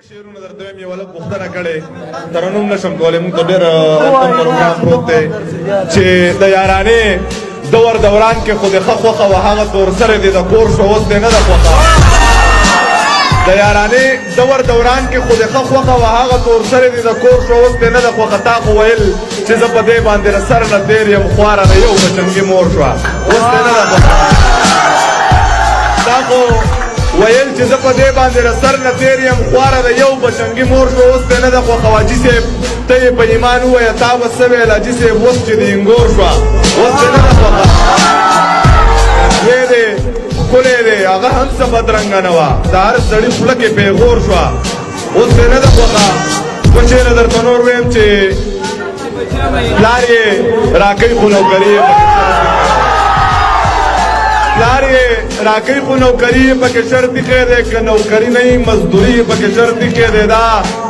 شعرونه درته وایم، یو هلک پوښتنه کړې ترنم نشم کولی، موږ ته ډېر پروګرام پروت دی چې د یارانې دور دوران کې خو د ښه خوښه وه هغه تور سره دی د کور شو اوس دی نه ده خوښه. د یارانې دور دوران کې خو د ښه خوښه وه هغه تور سره دی د کور شو اوس دی نه ده خوښه. تا خو ویل چې زه په دې باندې د سر نه تېر یم، خواره د یو بچنګي مور شوه اوس دی نه ده خوښه. تا خو ویل چې زه په دې باندې د سر نه تېر یم، خواره د یو بچنګي مور شوه اوس دی نه ده خوښه. حاجي صاحب ته یې په ایمان ووایه تا به څه ویل حاجي صاحب اوس چې د انګور شوه اوس دی نه ده خوښه. وی دی ښکلی دی هغه هم څه بدرنګه نه وه، د هر سړي خوله کې پیغور شوه اوس دی نه ده خوښه. خو چېرې درته نور ویم چې پلار یې راکوي خو نوکري یې پلار یې راکوي خو نوکري یې پکې شرط ایښی دی، که نوکري نه وي مزدوري یې پکې شرط ایښی دی. دا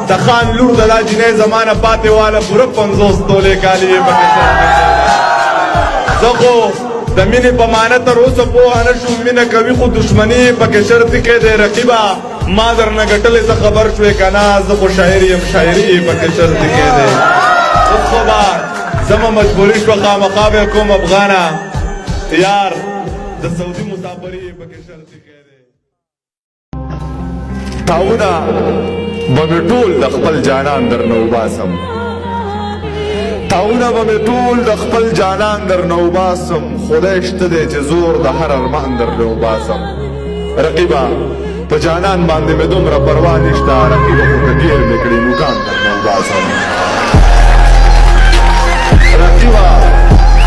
د خان لور د دا جنۍ زمانه پاتې واله پوره 50 تولې کالي یې پکې شرط ایښی دی. زه خو د مینې په معنی تر اوسه پوهه نه شوم، مینه کوي خو دښمني یې پکې شرط ایښی دی. رقیبه ما درنه ګټلې څه خبر شوې که نه، زه خو شاعر یم شاعري یې پکې شرط ایښی دی. اوس خو به زما مجبوري شوه خامخا به یې کوم افغانه یار د سعودي مسافري یې پکې شرط ایښی دی. تاونه به مې ټول د خپل جانان درنه وباسم، تاونه به مې ټول د خپل جانان درنه وباسم، خدای شته دی چې زور د هر ارمان درنه وباسم. رقیبه په جانان باندې مې دومره پروا نشته، رقیبه خو که ګیر مې کړي نوکان درنه وباسم. رقیبه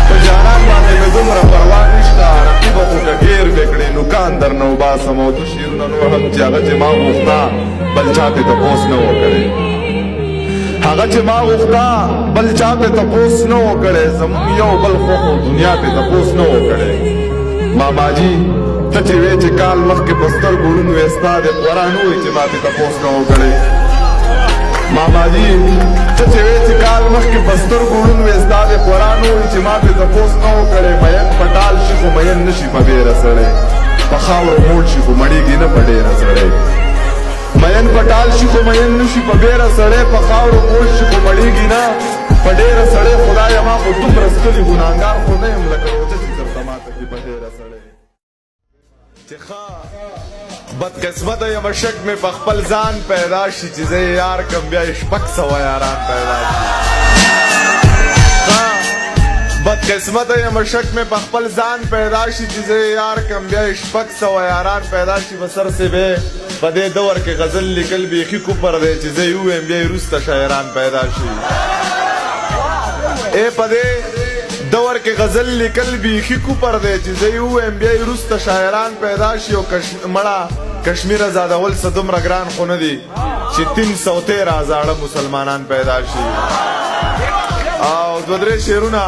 په جانان باندې مې دومره پروا نشته، رقیبه خو که ګیر مې کړي نوکان درنه وباسم. او دوه شعرونه نور هم چې هغه چې ما غوښته بل چا پې تپوس نه و کړی، هغه چې ما غوښته بل چا پې تپوس نه و کړی، زموږ یو بل خوښ و دنیا پې تپوس نه و کړی. ماماجي ته چې وې چې کال مخکې په سترګو ړوند وې ستا د قرآن ووایي چې ما پې تپوس نه و کړی. ماماجي ته چې وې چې کال مخکې په سترګو ړوند وې ستا د قرآن ووایي چې ما پې تپوس نه و کړی. مین په ټال شي خو مین نه شي په ډېره سړی، په خاورو موړ شي خو مړېږي نه په ډېره سړی. مین پټال شي خو مین نشي په بیره سړی، په خاورو موړ شي خو مړېږي نه په ډېره سړی. خدایه ما خو دومره ستړي ګناهګار خو نه یم لکه روژه چې درته ماته کړي په ډېره سړی. چې ښه بدقسمته یمه شک مې په خپل ځان پیدا شي چې زه یې یار کم بیا یې 600 یاران پیدا شي. بدقسمته یمه شک مې په خپل ځان پیدا شي چې زه یې یار کم بیا یې 600 یاران پیدا شي. بسر سے به په دې دور کې غزل لیکل بیخي کوپر دی چې زه یې ووایم بیا یې وروسته شاعران پیدا شي. ای په دې دور کې غزل لیکل بیخي کوپر دی چې زه یې ووایم بیا یې وروسته شاعران پیدا شي. او مړه کشمیر ازادول څه دومره ګران خو نه دي چې 313 زاړه مسلمانان پیدا شي. او دوه درې شعرونه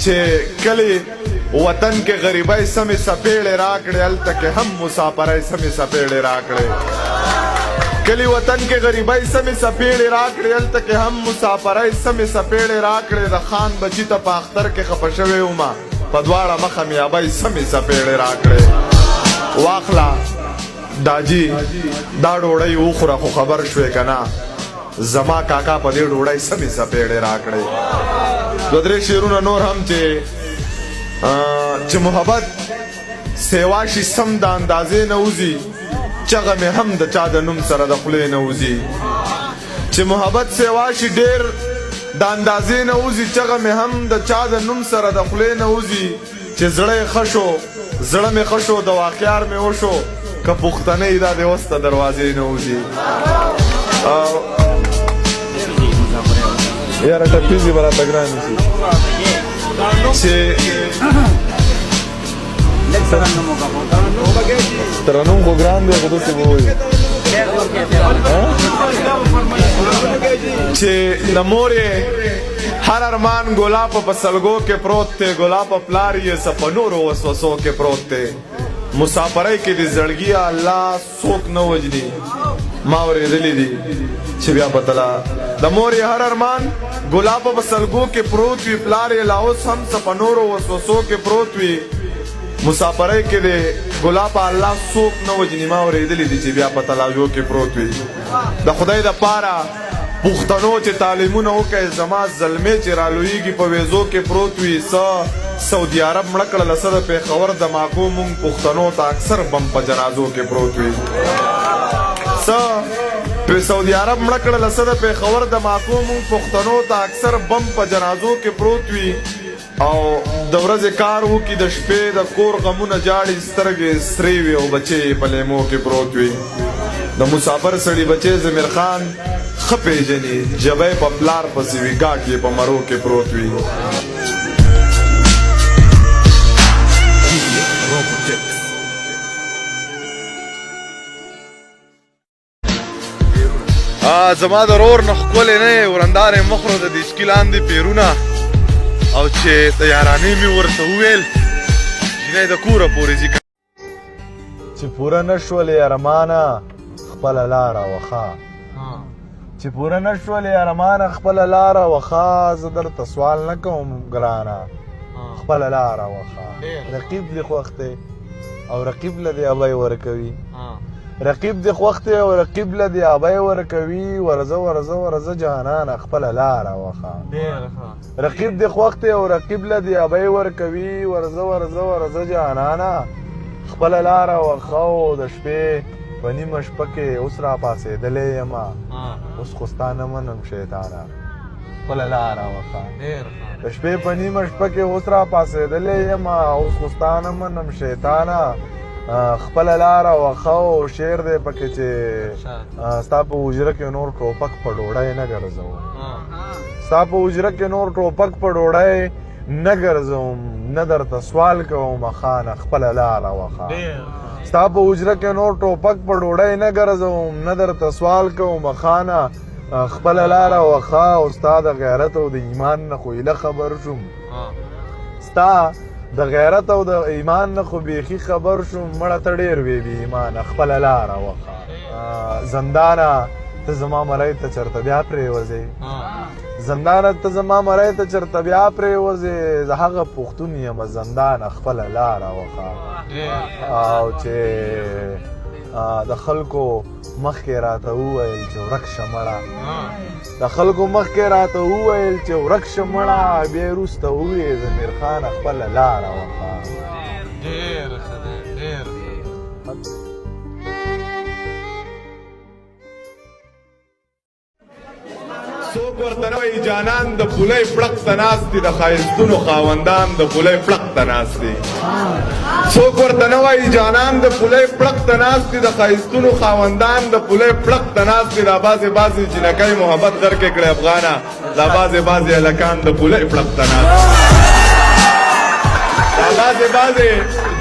چې کلی وطن کې غریبۍ سمې سپېړې راکړې، هلته کې هم مسافرۍ سمې سپېړې راکړې. کلی وطن کې غریبۍ سمې سپېړې راکړې، هلته کې هم مسافرۍ سمې سپېړې راکړې. د خان بچي ته په اختر کې خفه شوې ومه، په دواړه مخه مې ابۍ سمې سپېړې راکړې. واخله داجي دا ډوډۍ وخوره خو خبر شوې که نه، زما کاکا په دې ډوډۍ سمې سپېړې راکړې. دوه درې شعرونه نور هم چې محبت سیوا شي سم د اندازې نه وځي، چغه مې هم د چا د نوم سره د خولې نه وځي. چې محبت سیوا شي ډېر د اندازې نه وځي، چغه مې هم د چا د نوم سره د خولې نه وځي. چې زړه یې ښه شو زړه مې ښه شو د واقعار مې وشو، که پښتنۍ دا د اوس ته دروازې نه وځي. یاره ټپیزې به راته ګرانې شي چې ترنم خو ګران دی خو داسې به وایي چې د مور یې هر ارمان ګلاب په سلګو کې پروت دی، ګلاب پلار یې څه په نورو وسوسو کې پروت دی. مسافرۍ کې د زړګي الله څوک نه وجني، ما اورېدلي دي چې بیا پتلا د مور یې هر ارمان ګلاب په سلګو کې پروت وي، پلار یې لا اوس هم څه په نورو وسوسو کې پروت وي. مسافرۍ کې د ګلاب الله څوک نه وجني ما اورېدلی دي چې بیا په تلاجو کې پروت وي د خدای دپاره پښتنو چې تعلیمونه وکړئ زما زلمې چې رالویږي په ویزو کې پروت وي څه سعودي عرب مړه کړله څه د پېښور دماغو مونږ پښتنو ته اکثر بم په جنازو کې پروت وي څه سعودي عرب مړه کړله څه د پېښور دماغو مونږ پښتنو ته اکثر بم په جنازو کې پروت وي او د ورځې کار وکړي د شپې د کور غمونه جاړي سترګې سرې وي او بچې په لیمو کې پروت وي د مسافر سړي بچې زمیر خان ښه پېژني جبی په پلار پسې وي ګاټ یې په مرو کې پروت وي زما د رور نه ښکلې نه یې ورندارې مخ د دیچکي لاندې پیرونه او چې د یارانې مې ورته وویل جینۍ د کوره پورې ځي چې پوره نه شولې ارمانه خپله لاره وښه چې پوره نه شولې ارمانه خپله لاره وښه زه درته سوال نه کوم ګرانه خپله لاره وښه رقیب دې خوښ دی او رقیب له دې ابی ورکوي رقیب دې خوښ دی او رقیب له دې ابی ورکوي ورځه ورځه ورځه جانانه خپله لاره وښه رقیب دې خوښ دی او رقیب له دې ابی ورکوي ورځه ورځه ورځه جانانه خپله لاره وښه او د شپې په نیمه شپه کې اوس را پاڅېدلی یمه اوس خو ستا نه منم شیطانه خپله لاره وښه د شپې په نیمه شپه کې اوس را پاڅېدلی یمه اوس خو ستا نه منم شیطانه خپله لاره وښه او شعر دی پکې چې ستا په حجره کې نور ټوپک په ډوډۍ نه ګرځوم ستا په حجره کې نور ټوپک په ډوډۍ نه ګرځوم نه درته سوال کوم خانه خپله لاره وښه ستا په حجره کې نور ټوپک په ډوډۍ نه ګرځوم نه درته سوال کوم خانه خپله لاره وښه او ستا د غیرت او د ایمان نه خو ایله خبر شوم ستا د غیرت او د ایمان نه خو بیخي خبر شوم مړه ته ډېر وې بې ایمانه خپله لاره وښه زندانه ته زما مری ته چېرته بیا پرېوځې زندانه ته زما مری ته چېرته بیا پرېوځې زه هغه پښتون یم زندانه خپله لاره وښه او چې د خلکو مخکې راته وویل چې ورک شه مړه د خلکو مخکې راته وویل چې ورک شه مړه بیا یې وروسته وویې زمیر خانه خپله لاره وښه ډېر ښه دی ډېر څوک ورته نه وایي جانان د پولۍ پړق ته ناست دي د ښایستونو خاوندان د پولۍ پړق ته ناست دي څوک ورته نه وایي جانان د پولۍ پړق ته ناست دي د ښایستونو خاوندان د پولۍ پړق ته ناست دي دا بعضې بعضې جنکۍ محبت غر کې کړی افغانه دا بعضې بعضې هلکان د پولۍ پړق ته ناست دا بعضې بعضې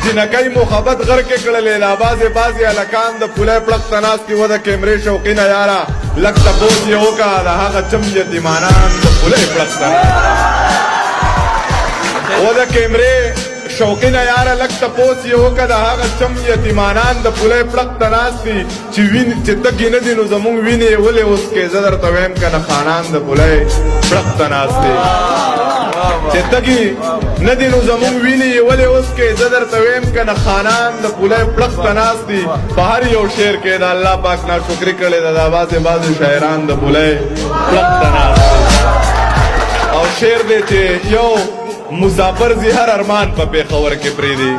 جنکۍ محبت غر کې کړلې دا بعضې بعضې هلکان د پولۍ پړق ته ناست دي و د کیمرې شوقینه یاره لږ تپوس یې وکړه د هغه چم یتیمانان د پولۍ پړق ته و د کیمرې شوقینه یاره لږ تپوس یې وکړه د هغه چم یتیمانان د پولۍ پړق ته ناست دي چې تږي نه دي نو زمونږ وینې یې ولې اوس کې زه درته ویم که نه خانان د پولۍ پړق ته ناست دي چې تږي نه دي نو زمونږ وینې یې ولې اوس کې زه درته ویم که نه خانان د پولۍ پړق ته ناست دي په هر یو شعر کې د الله پاک ناشکري کړې ده دا بعضې بعضې شاعران د پولۍ پړق ته ناست دي او شعر دی چې یو مسافر زی هر ارمان په پېښور کې پرېږدي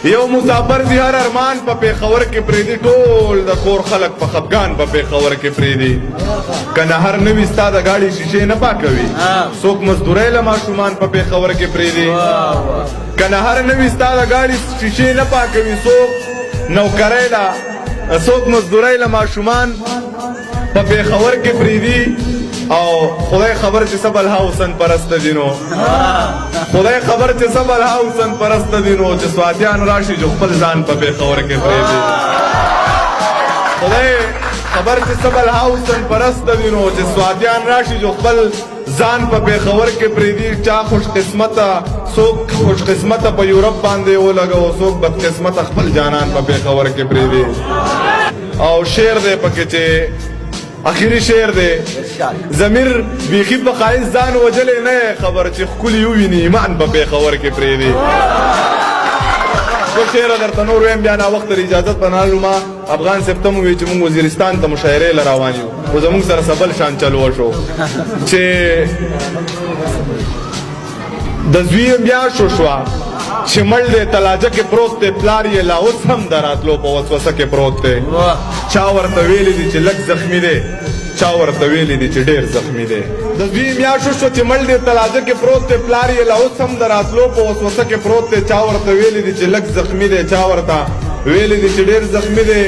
یو مسافر زی هر ارمان په پېښور کې پرېږدي ټول د کور خلک په خفګان په پېښور کې پرېږدي که نهر نه وي ستا د ګاډي شیشې نه پاکوي څوک مزدورۍ له ماشومان په پېښور کې پرېږدي که نهر نه وي ستا د ګاډي شیشې نه پاکوي څوک نوکرۍ له څوک مزدورۍ له ماشومان په پېښور کې پرېږدي او خدای خبر چې سبل حسن پرست دي نو خدای خبر چې سبل حسن پرست دي نو چې سواتیان راشي جو خپل ځان په پېښور کې پرېږدي خدای خبر چې سبل حسن پرست دي نو چې سواتیان راشي جو خپل ځان په پېښور کې پرېږدي چا خوش قسمته څوک خوش قسمته په یورپ باندې ولګو څوک بد قسمته خپل جانان په پېښور کې پرېږدي او شعر دی پکې چې اخیری شعر دی زمیر بیخي په ښایست ځان وجلی نه خبر چې ښکلي وویني ایمان په پېښور کې پرېږدي یو شعر درته نور ویم بیا ناوخته د اجازت په نالو ما افغان صاحب ته مو وایي چې موږ وزیرستان ته مشاعرې له روان یو خو زموږ سره سبل شان چل وشو چې د زوی بیا شو شوه چې مړ دی تلاجه کې پروت دی پلار یې لا اوس هم د راتلو په وسوسه کې پروت دی چا ورته ویلي دي چې لږ زخمي دی چا ورته ویلي دي چې ډېر زخمي دی د زوی میاشو شو چې مړ دی تلاجه کې پروت دی پلار یې لا اوس هم د راتلو په وسوسه کې پروت دی چا ورته ویلي دي چې لږ زخمي دی چا ورته ویلي دي چې ډېر زخمي دی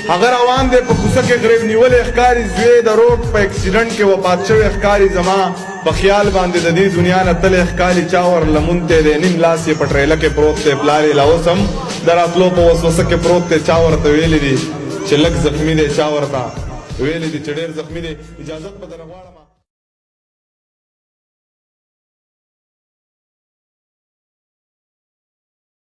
هغه روان دی په کوڅه کې غریب نیولې ښکاري زوی د روډ په اکسیډنټ کې وفات شوی ښکاري زما په خیال باندې د دې دنیا نه تللی ښکاري چا ور لمون ته دی نیم لاس یې په ټریله کې پروت دی پلار یې لا اوس هم د راتلو په وسوسه کې پروت دی چا ورته ویلي دي چې لږ زخمي دی چا ورته ویلي دي چې ډېر زخمي دی اجازت به درنه غواړم